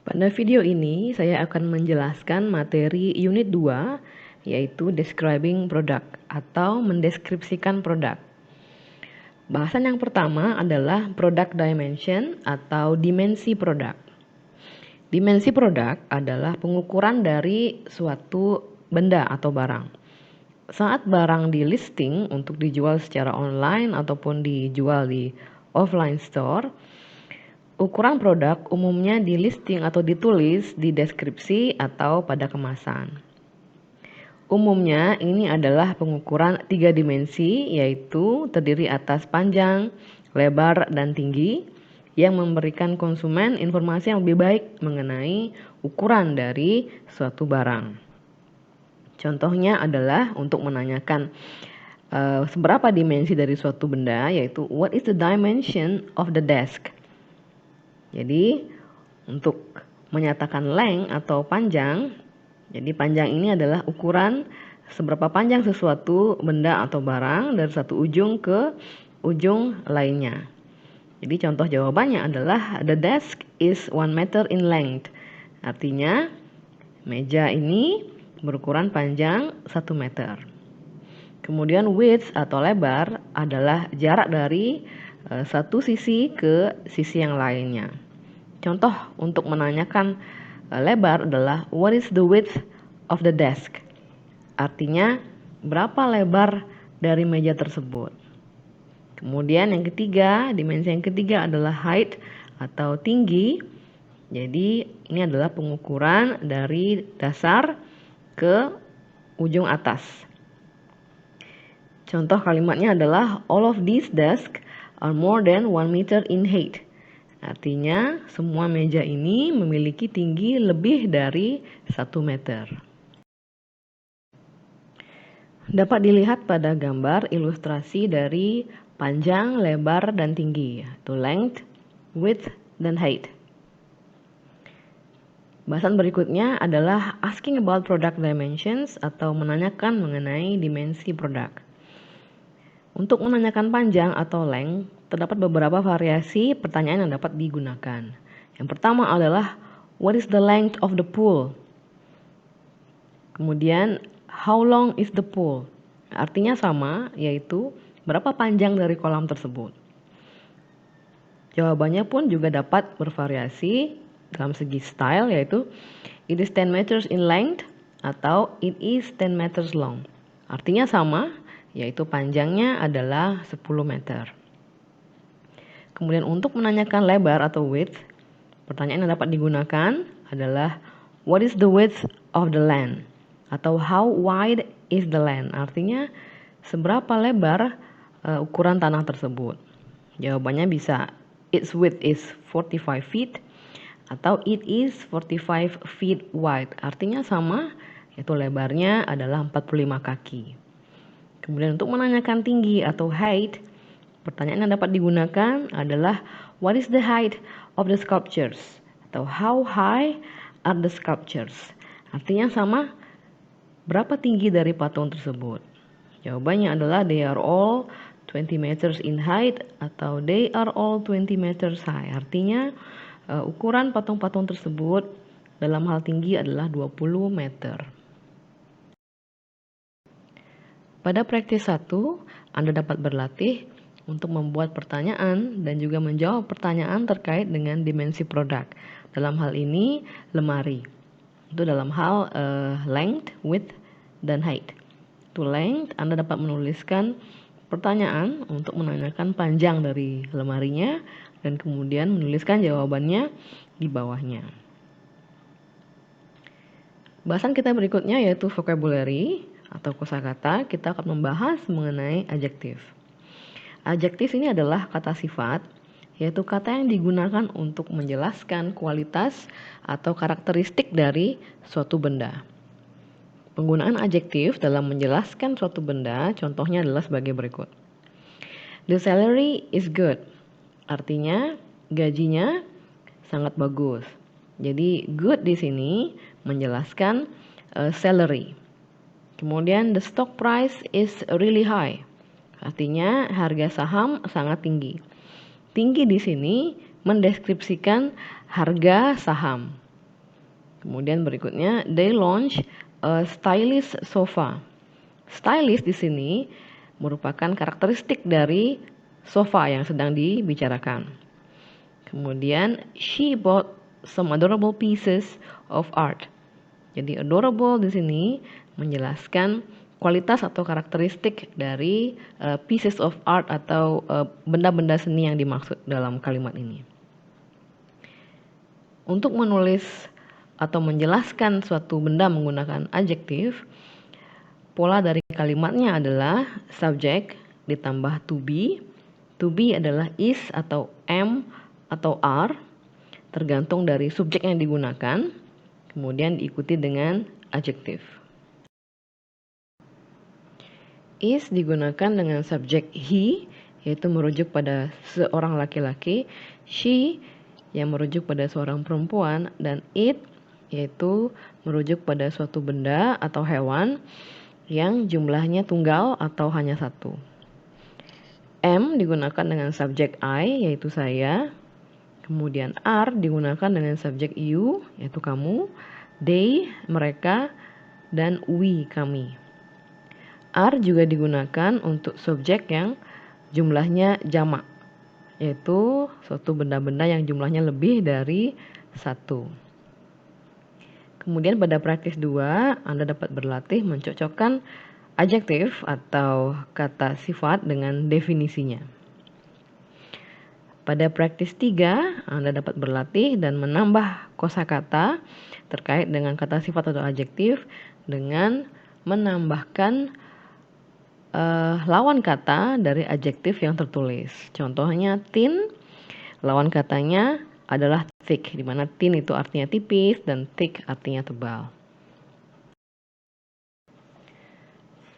Pada video ini saya akan menjelaskan materi unit 2 yaitu describing product atau mendeskripsikan produk. Bahasan yang pertama adalah product dimension atau dimensi produk. Dimensi produk adalah pengukuran dari suatu benda atau barang. Saat barang di listing untuk dijual secara online ataupun dijual di offline store, ukuran produk umumnya di listing atau ditulis di deskripsi atau pada kemasan. Umumnya ini adalah pengukuran 3 dimensi, yaitu terdiri atas panjang, lebar, dan tinggi, yang memberikan konsumen informasi yang lebih baik mengenai ukuran dari suatu barang. Contohnya adalah untuk menanyakan seberapa dimensi dari suatu benda, yaitu what is the dimension of the desk. Jadi untuk menyatakan length atau panjang, jadi panjang ini adalah ukuran seberapa panjang sesuatu benda atau barang dari satu ujung ke ujung lainnya. Jadi contoh jawabannya adalah the desk is 1 meter in length. Artinya meja ini berukuran panjang 1 meter. Kemudian width atau lebar adalah jarak dari satu sisi ke sisi yang lainnya. Contoh untuk menanyakan lebar adalah what is the width of the desk? Artinya berapa lebar dari meja tersebut. Kemudian yang ketiga, dimensi yang ketiga adalah height atau tinggi. Jadi ini adalah pengukuran dari dasar ke ujung atas. Contoh kalimatnya adalah all of these desks are more than 1 meter in height. Artinya semua meja ini memiliki tinggi lebih dari 1 meter. Dapat dilihat pada gambar ilustrasi dari panjang, lebar, dan tinggi, yaitu length, width, dan height. Bahasan berikutnya adalah asking about product dimensions atau menanyakan mengenai dimensi produk. Untuk menanyakan panjang atau length, terdapat beberapa variasi pertanyaan yang dapat digunakan. Yang pertama adalah what is the length of the pool? Kemudian how long is the pool? Artinya sama, yaitu berapa panjang dari kolam tersebut. Jawabannya pun juga dapat bervariasi dalam segi style, yaitu it is 10 meters in length atau it is 10 meters long. Artinya sama, yaitu panjangnya adalah 10 meter. Kemudian untuk menanyakan lebar atau width, pertanyaan yang dapat digunakan adalah what is the width of the land? Atau how wide is the land? Artinya seberapa lebar ukuran tanah tersebut. Jawabannya bisa its width is 45 feet atau it is 45 feet wide. Artinya sama, yaitu lebarnya adalah 45 kaki. Kemudian untuk menanyakan tinggi atau height, pertanyaan yang dapat digunakan adalah what is the height of the sculptures? Atau how high are the sculptures? Artinya sama, berapa tinggi dari patung tersebut? Jawabannya adalah they are all 20 meters in height atau they are all 20 meters high. Artinya ukuran patung-patung tersebut dalam hal tinggi adalah 20 meter. Pada praktis 1, Anda dapat berlatih untuk membuat pertanyaan dan juga menjawab pertanyaan terkait dengan dimensi produk. Dalam hal ini, lemari. Itu dalam hal length, width, dan height. To length, Anda dapat menuliskan pertanyaan untuk menanyakan panjang dari lemarinya dan kemudian menuliskan jawabannya di bawahnya. Bahasan kita berikutnya yaitu vocabulary atau kosakata. Kita akan membahas mengenai adjektif. Adjektif ini adalah kata sifat, yaitu kata yang digunakan untuk menjelaskan kualitas atau karakteristik dari suatu benda. Penggunaan adjektif dalam menjelaskan suatu benda contohnya adalah sebagai berikut. The salary is good. Artinya gajinya sangat bagus. Jadi good di sini menjelaskan salary. Kemudian the stock price is really high. Artinya harga saham sangat tinggi. Tinggi di sini mendeskripsikan harga saham. Kemudian berikutnya, they launch a stylish sofa. Stylish di sini merupakan karakteristik dari sofa yang sedang dibicarakan. Kemudian, she bought some adorable pieces of art. Jadi adorable di sini menjelaskan kualitas atau karakteristik dari pieces of art atau benda-benda seni yang dimaksud dalam kalimat ini. Untuk menulis atau menjelaskan suatu benda menggunakan adjektif, pola dari kalimatnya adalah subject ditambah to be. To be adalah is atau am atau are, tergantung dari subjek yang digunakan, kemudian diikuti dengan adjektif. Is digunakan dengan subjek he, yaitu merujuk pada seorang laki-laki, she yang merujuk pada seorang perempuan, dan it yaitu merujuk pada suatu benda atau hewan yang jumlahnya tunggal atau hanya satu. Am digunakan dengan subjek I, yaitu saya. Kemudian are digunakan dengan subjek you, yaitu kamu. They, mereka. Dan we, kami. Are juga digunakan untuk subjek yang jumlahnya jamak, yaitu suatu benda-benda yang jumlahnya lebih dari satu. Kemudian pada praktis 2, Anda dapat berlatih mencocokkan adjektif atau kata sifat dengan definisinya. Pada praktis 3, Anda dapat berlatih dan menambah kosakata terkait dengan kata sifat atau adjektif dengan menambahkan lawan kata dari adjektif yang tertulis. Contohnya thin, lawan katanya adalah thick, di mana thin itu artinya tipis dan thick artinya tebal.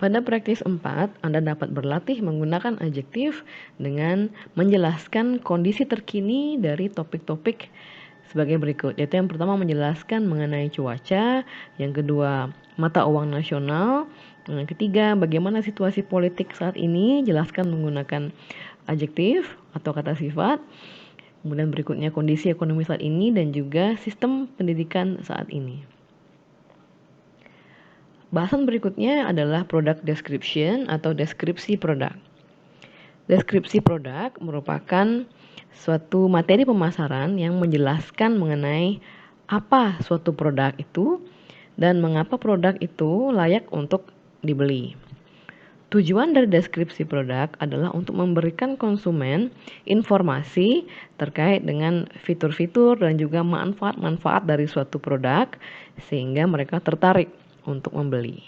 Pada praktis 4, Anda dapat berlatih menggunakan adjektif dengan menjelaskan kondisi terkini dari topik-topik sebagai berikut. Yaitu yang pertama menjelaskan mengenai cuaca, yang kedua mata uang nasional, yang ketiga bagaimana situasi politik saat ini, jelaskan menggunakan adjektif atau kata sifat. Kemudian berikutnya kondisi ekonomi saat ini dan juga sistem pendidikan saat ini. Bahasan berikutnya adalah product description atau deskripsi produk. Deskripsi produk merupakan suatu materi pemasaran yang menjelaskan mengenai apa suatu produk itu dan mengapa produk itu layak untuk dibeli. Tujuan dari deskripsi produk adalah untuk memberikan konsumen informasi terkait dengan fitur-fitur dan juga manfaat-manfaat dari suatu produk sehingga mereka tertarik untuk membeli.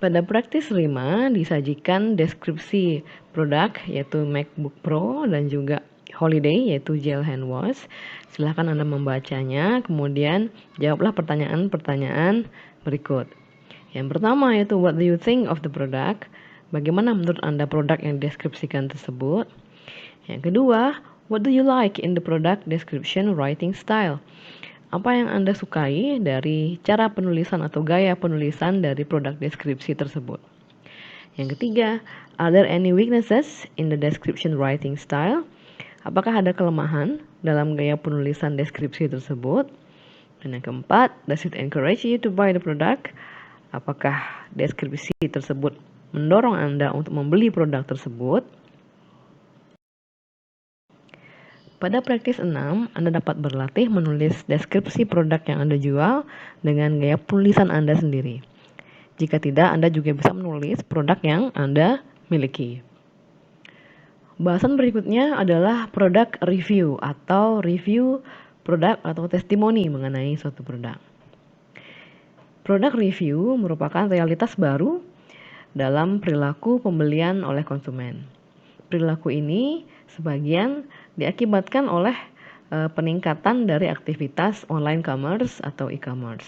Pada praktis 5 disajikan deskripsi produk yaitu MacBook Pro dan juga Holiday yaitu gel hand wash. Silahkan Anda membacanya, kemudian jawablah pertanyaan-pertanyaan berikut. Yang pertama yaitu what do you think of the product? Bagaimana menurut Anda produk yang dideskripsikan tersebut? Yang kedua, what do you like in the product description writing style? Apa yang Anda sukai dari cara penulisan atau gaya penulisan dari produk deskripsi tersebut? Yang ketiga, are there any weaknesses in the description writing style? Apakah ada kelemahan dalam gaya penulisan deskripsi tersebut? Dan yang keempat, does it encourage you to buy the product? Apakah deskripsi tersebut mendorong Anda untuk membeli produk tersebut? Pada praktis 6, Anda dapat berlatih menulis deskripsi produk yang Anda jual dengan gaya tulisan Anda sendiri. Jika tidak, Anda juga bisa menulis produk yang Anda miliki. Bahasan berikutnya adalah produk review atau review produk atau testimoni mengenai suatu produk. Produk review merupakan realitas baru dalam perilaku pembelian oleh konsumen. Perilaku ini sebagian diakibatkan oleh peningkatan dari aktivitas online commerce atau e-commerce,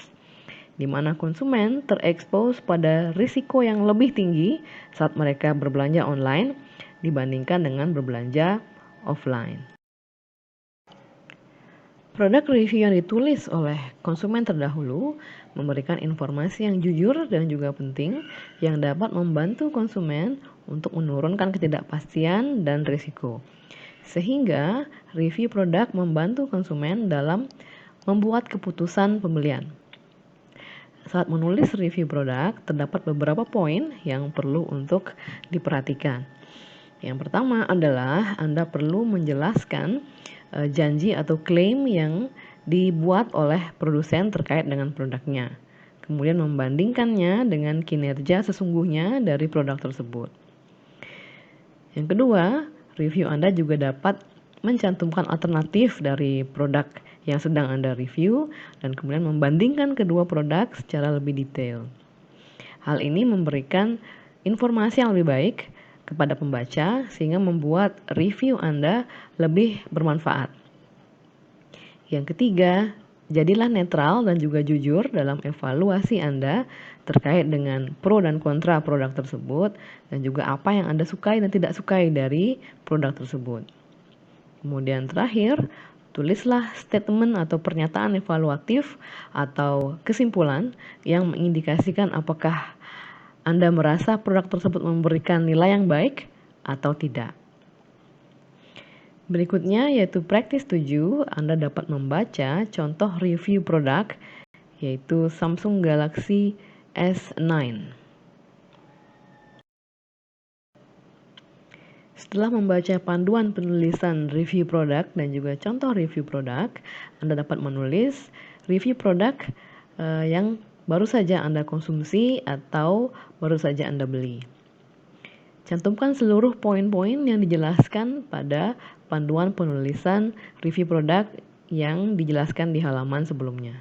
di mana konsumen terekspos pada risiko yang lebih tinggi saat mereka berbelanja online dibandingkan dengan berbelanja offline. Produk review yang ditulis oleh konsumen terdahulu memberikan informasi yang jujur dan juga penting yang dapat membantu konsumen untuk menurunkan ketidakpastian dan risiko. Sehingga review produk membantu konsumen dalam membuat keputusan pembelian. Saat menulis review produk, terdapat beberapa poin yang perlu untuk diperhatikan. Yang pertama adalah Anda perlu menjelaskan janji atau klaim yang dibuat oleh produsen terkait dengan produknya. Kemudian membandingkannya dengan kinerja sesungguhnya dari produk tersebut. Yang kedua, review Anda juga dapat mencantumkan alternatif dari produk yang sedang Anda review dan kemudian membandingkan kedua produk secara lebih detail. Hal ini memberikan informasi yang lebih baik kepada pembaca sehingga membuat review Anda lebih bermanfaat. Yang ketiga, jadilah netral dan juga jujur dalam evaluasi Anda terkait dengan pro dan kontra produk tersebut dan juga apa yang Anda sukai dan tidak sukai dari produk tersebut. Kemudian terakhir, tulislah statement atau pernyataan evaluatif atau kesimpulan yang mengindikasikan apakah Anda merasa produk tersebut memberikan nilai yang baik atau tidak. Berikutnya yaitu praktis 7, Anda dapat membaca contoh review produk yaitu Samsung Galaxy S9. Setelah membaca panduan penulisan review produk dan juga contoh review produk, Anda dapat menulis review produk yang baru saja Anda konsumsi atau baru saja Anda beli. Cantumkan seluruh poin-poin yang dijelaskan pada panduan penulisan review produk yang dijelaskan di halaman sebelumnya.